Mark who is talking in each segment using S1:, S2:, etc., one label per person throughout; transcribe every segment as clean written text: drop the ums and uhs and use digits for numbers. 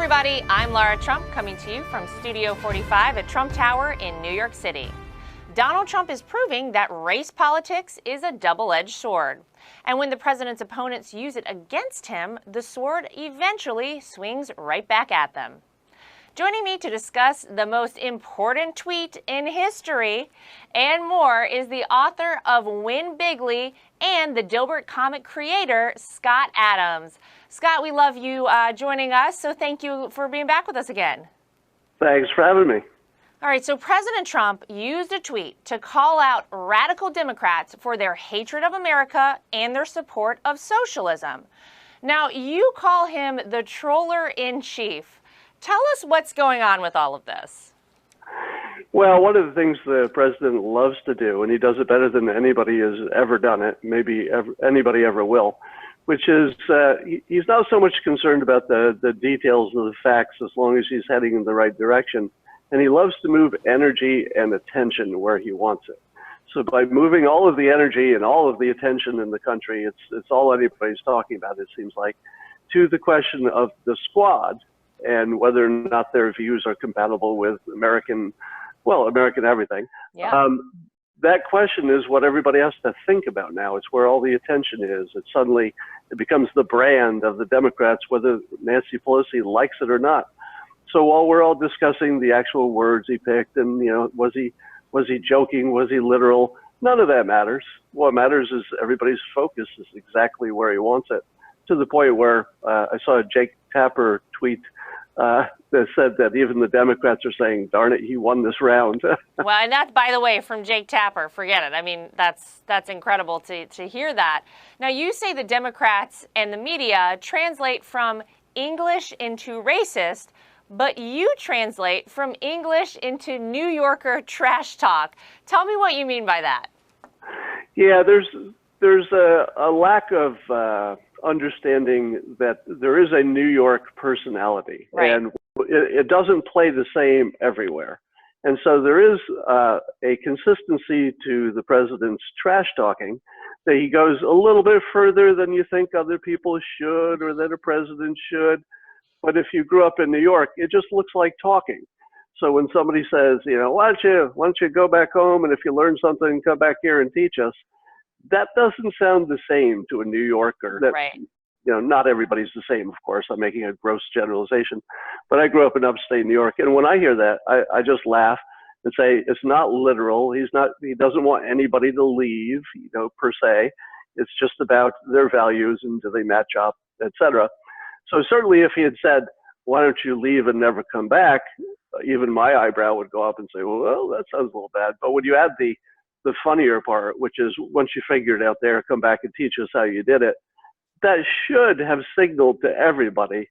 S1: everybody, I'm Lara Trump coming to you from Studio 45 at Trump Tower in New York City. Donald Trump is proving that race politics is a double-edged sword. And when the president's opponents use it against him, the sword eventually swings right back at them. Joining me to discuss the most important tweet in history and more is the author of Win Bigly and the Dilbert comic creator, Scott Adams. Scott, we love you joining us, so thank you for being back with us again.
S2: Thanks for having me.
S1: All right, so President Trump used a tweet to call out radical Democrats for their hatred of America and their support of socialism. Now, you call him the troller-in-chief. Tell us what's going on with all of this.
S2: Well, one of the things the president loves to do, and he does it better than anybody has ever done it, maybe anybody ever will, which is he's not so much concerned about the details of the facts as long as he's heading in the right direction. And he loves to move energy and attention where he wants it. So by moving all of the energy and all of the attention in the country, it's all anybody's talking about, it seems like, to the question of the squad and whether or not their views are compatible with American everything.
S1: Yeah.
S2: That question is what everybody has to think about now. It's where all the attention is. It becomes the brand of the Democrats, whether Nancy Pelosi likes it or not. So while we're all discussing the actual words he picked and, was he joking? Was he literal? None of that matters. What matters is everybody's focus is exactly where he wants it, to the point where I saw a Jake Tapper tweet that said that even the Democrats are saying, darn it, he won this round.
S1: Well, and that's, by the way, from Jake Tapper. Forget it. I mean, that's incredible to hear that. Now, you say the Democrats and the media translate from English into racist, but you translate from English into New Yorker trash talk. Tell me what you mean by that.
S2: Yeah, there's a lack of understanding that there is a New York personality,
S1: right,
S2: and it doesn't play the same everywhere. And so there is a consistency to the president's trash talking, that he goes a little bit further than you think other people should or that a president should. But if you grew up in New York, it just looks like talking. So when somebody says, why don't you go back home, and if you learn something, come back here and teach us, that doesn't sound the same to a New Yorker. That,
S1: right.
S2: Not everybody's the same, of course. I'm making a gross generalization. But I grew up in upstate New York, and when I hear that, I just laugh and say, it's not literal. He doesn't want anybody to leave, per se. It's just about their values and do they match up, etc. So certainly if he had said, why don't you leave and never come back, even my eyebrow would go up and say, well, that sounds a little bad. But when you add the funnier part, which is once you figure it out there, come back and teach us how you did it, that should have signaled to everybody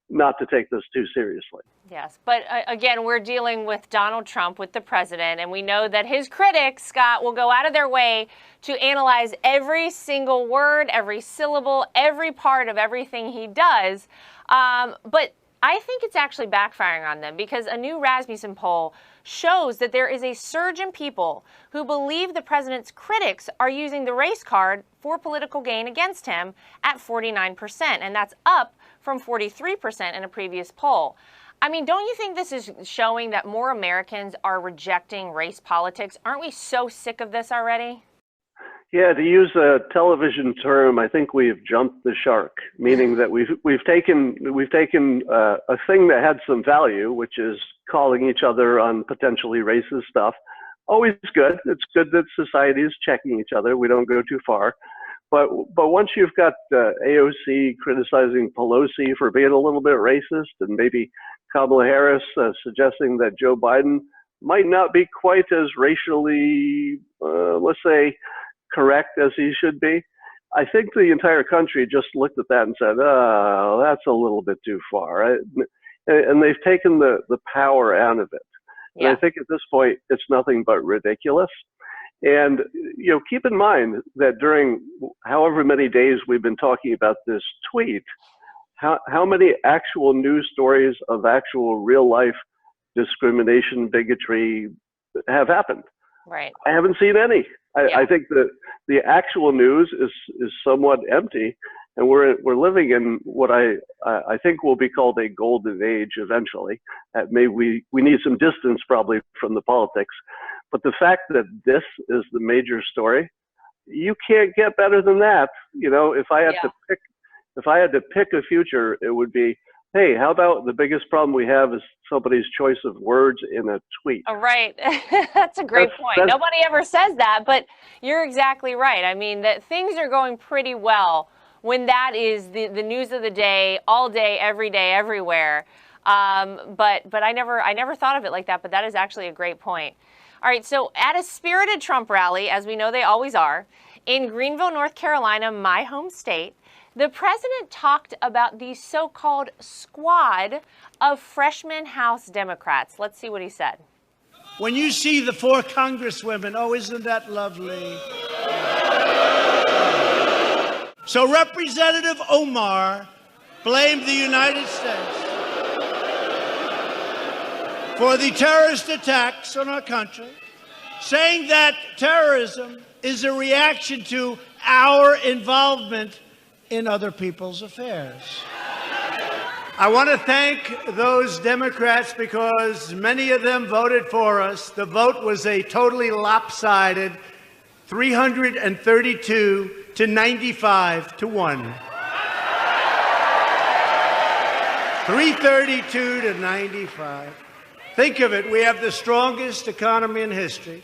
S2: not to take this too seriously.
S1: Yes, but again, we're dealing with Donald Trump, with the president, and we know that his critics, Scott, will go out of their way to analyze every single word, every syllable, every part of everything he does. But I think it's actually backfiring on them, because a new Rasmussen poll shows that there is a surge in people who believe the president's critics are using the race card for political gain against him at 49%, and that's up from 43% in a previous poll. I mean, don't you think this is showing that more Americans are rejecting race politics? Aren't we so sick of this already?
S2: Yeah, to use a television term, I think we've jumped the shark, meaning that we've taken a thing that had some value, which is calling each other on potentially racist stuff. Always good. It's good that society is checking each other. We don't go too far. But once you've got AOC criticizing Pelosi for being a little bit racist, and maybe Kamala Harris suggesting that Joe Biden might not be quite as racially, let's say, correct as he should be, I think the entire country just looked at that and said, oh, that's a little bit too far. Right? And they've taken the power out of it. Yeah. And I think at this point, it's nothing but ridiculous. And, keep in mind that during however many days we've been talking about this tweet, how many actual news stories of actual real life discrimination, bigotry have happened?
S1: Right.
S2: I haven't seen any. I think that the actual news is somewhat empty. And we're living in what I think will be called a golden age eventually. Maybe we need some distance probably from the politics, but the fact that this is the major story, you can't get better than that. You know, if I had to pick a future, it would be, hey, how about the biggest problem we have is somebody's choice of words in a tweet?
S1: Oh, right. That's a great point. Nobody ever says that, but you're exactly right. I mean, that things are going pretty well when that is the news of the day, all day, everywhere. But I never thought of it like that, but that is actually a great point. All right, so at a spirited Trump rally, as we know they always are, in Greenville, North Carolina, my home state, the president talked about the so-called squad of freshman House Democrats. Let's see what he said.
S3: When you see the 4 congresswomen, oh, isn't that lovely? So Representative Omar blamed the United States for the terrorist attacks on our country, saying that terrorism is a reaction to our involvement in other people's affairs. I want to thank those Democrats because many of them voted for us. The vote was a totally lopsided 332 to 95 to 1. 332 to 95. Think of it, we have the strongest economy in history,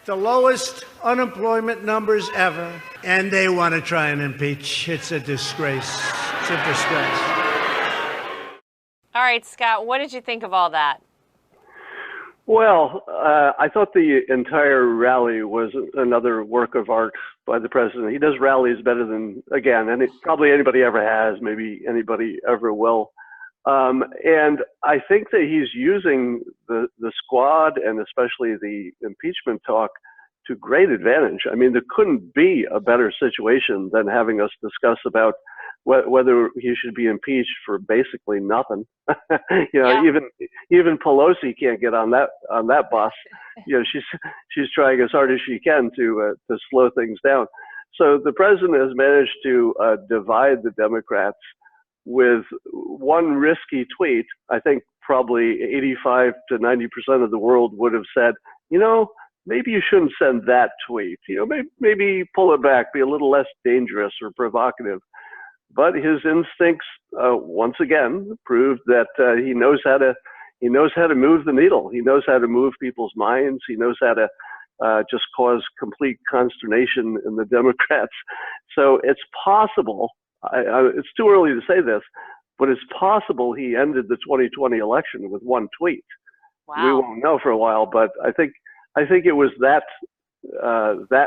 S3: the lowest unemployment numbers ever, and they want to try and impeach. It's a disgrace. It's a disgrace.
S1: All right, Scott, what did you think of all that?
S2: Well, I thought the entire rally was another work of art by the president. He does rallies better than, again, probably anybody ever has, maybe anybody ever will. And I think that he's using the squad and especially the impeachment talk to great advantage. I mean, there couldn't be a better situation than having us discuss about whether he should be impeached for basically nothing. You know,
S1: yeah.
S2: even Pelosi can't get on that bus. You know, she's trying as hard as she can to slow things down. So the president has managed to divide the Democrats with one risky tweet. I think probably 85 to 90% of the world would have said, you know, maybe you shouldn't send that tweet. You know, maybe pull it back, be a little less dangerous or provocative. But his instincts once again proved that he knows how to move the needle. He knows how to move people's minds. He knows how to just cause complete consternation in the Democrats. So it's possible. It's too early to say this, but it's possible he ended the 2020 election with one tweet.
S1: Wow.
S2: We won't know for a while, but I think it was that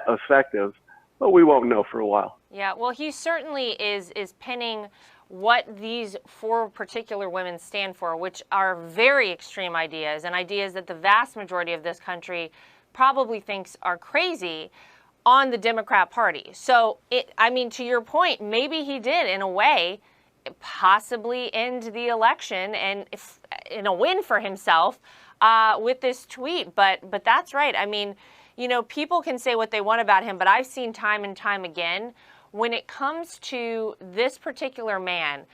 S2: effective, but we won't know for a while.
S1: Yeah, well, he certainly is pinning what these 4 particular women stand for, which are very extreme ideas and ideas that the vast majority of this country probably thinks are crazy, on the Democrat Party. So, I mean, to your point, maybe he did, in a way, possibly end the election and in a win for himself with this tweet. But that's right. I mean, you know, people can say what they want about him, but I've seen time and time again, when it comes to this particular man,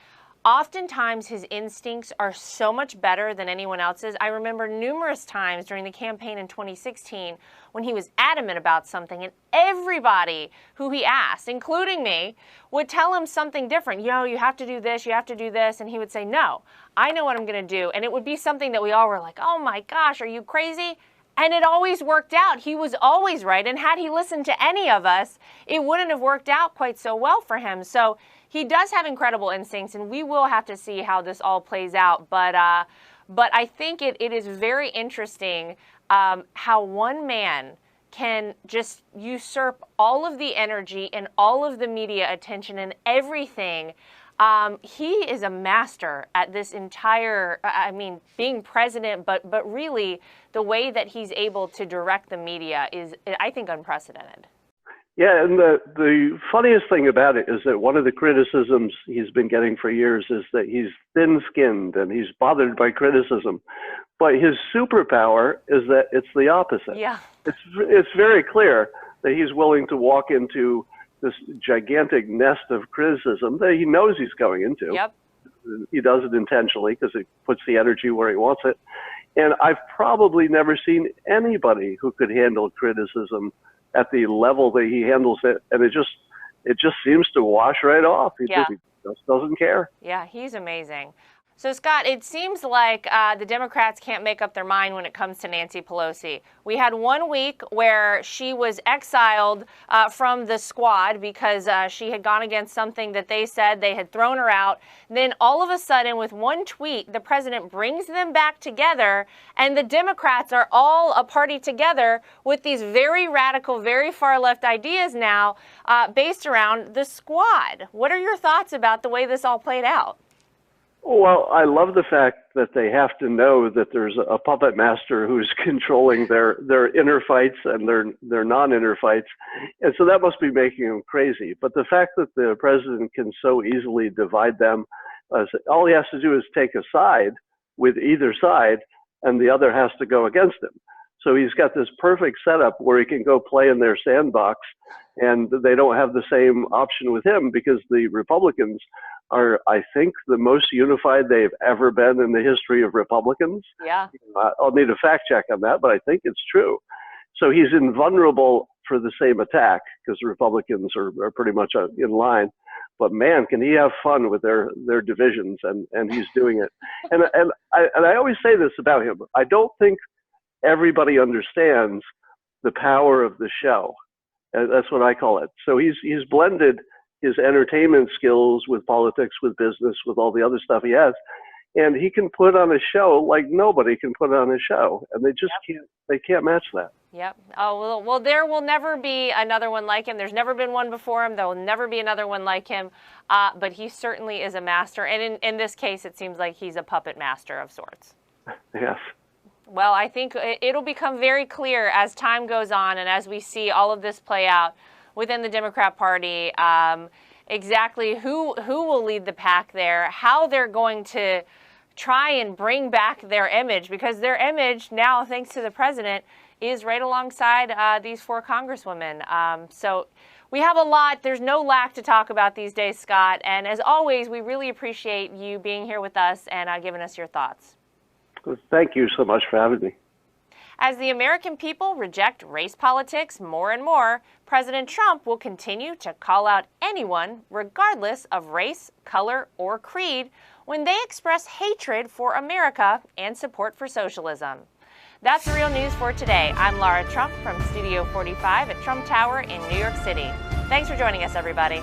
S1: oftentimes his instincts are so much better than anyone else's. I remember numerous times during the campaign in 2016 when he was adamant about something and everybody who he asked, including me, would tell him something different. You know, you have to do this, you have to do this. And he would say, no, I know what I'm going to do. And it would be something that we all were like, oh my gosh, are you crazy? And it always worked out. He was always right. And had he listened to any of us, it wouldn't have worked out quite so well for him. So he does have incredible instincts, and we will have to see how this all plays out. But I think it is very interesting how one man can just usurp all of the energy and all of the media attention and everything. He is a master at this entire, I mean, being president, but really the way that he's able to direct the media is, I think, unprecedented.
S2: Yeah, and the funniest thing about it is that one of the criticisms he's been getting for years is that he's thin-skinned and he's bothered by criticism. But his superpower is that it's the opposite.
S1: Yeah.
S2: It's very clear that he's willing to walk into this gigantic nest of criticism that he knows he's going into.
S1: Yep.
S2: He does it intentionally because he puts the energy where he wants it. And I've probably never seen anybody who could handle criticism at the level that he handles it. And it just seems to wash right off. He just doesn't care.
S1: Yeah, he's amazing. So, Scott, it seems like the Democrats can't make up their mind when it comes to Nancy Pelosi. We had 1 week where she was exiled from the squad because she had gone against something that they said. They had thrown her out. Then all of a sudden, with one tweet, the president brings them back together, and the Democrats are all a party together with these very radical, very far-left ideas now based around the squad. What are your thoughts about the way this all played out?
S2: Well, I love the fact that they have to know that there's a puppet master who's controlling their inner fights and their non-inner fights. And so that must be making them crazy. But the fact that the president can so easily divide them, all he has to do is take a side with either side, and the other has to go against him. So he's got this perfect setup where he can go play in their sandbox, and they don't have the same option with him because the Republicans are, I think, the most unified they've ever been in the history of Republicans.
S1: Yeah.
S2: I'll need a fact check on that, but I think it's true. So he's invulnerable for the same attack because the Republicans are pretty much in line. But man, can he have fun with their divisions, and he's doing it. And I always say this about him. I don't think everybody understands the power of the show. That's what I call it. So he's blended his entertainment skills with politics, with business, with all the other stuff he has. And he can put on a show like nobody can put on a show. And they just can't match that.
S1: Yep. Oh, well, there will never be another one like him. There's never been one before him. There will never be another one like him. But he certainly is a master. And in this case, it seems like he's a puppet master of sorts.
S2: Yes.
S1: Well, I think it'll become very clear as time goes on and as we see all of this play out within the Democrat Party, exactly who will lead the pack there, how they're going to try and bring back their image, because their image now, thanks to the president, is right alongside these four congresswomen. So we have a lot. There's no lack to talk about these days, Scott. And as always, we really appreciate you being here with us and giving us your thoughts.
S2: Thank you so much for having me.
S1: As the American people reject race politics more and more, President Trump will continue to call out anyone, regardless of race, color, or creed, when they express hatred for America and support for socialism. That's the real news for today. I'm Lara Trump from Studio 45 at Trump Tower in New York City. Thanks for joining us, everybody.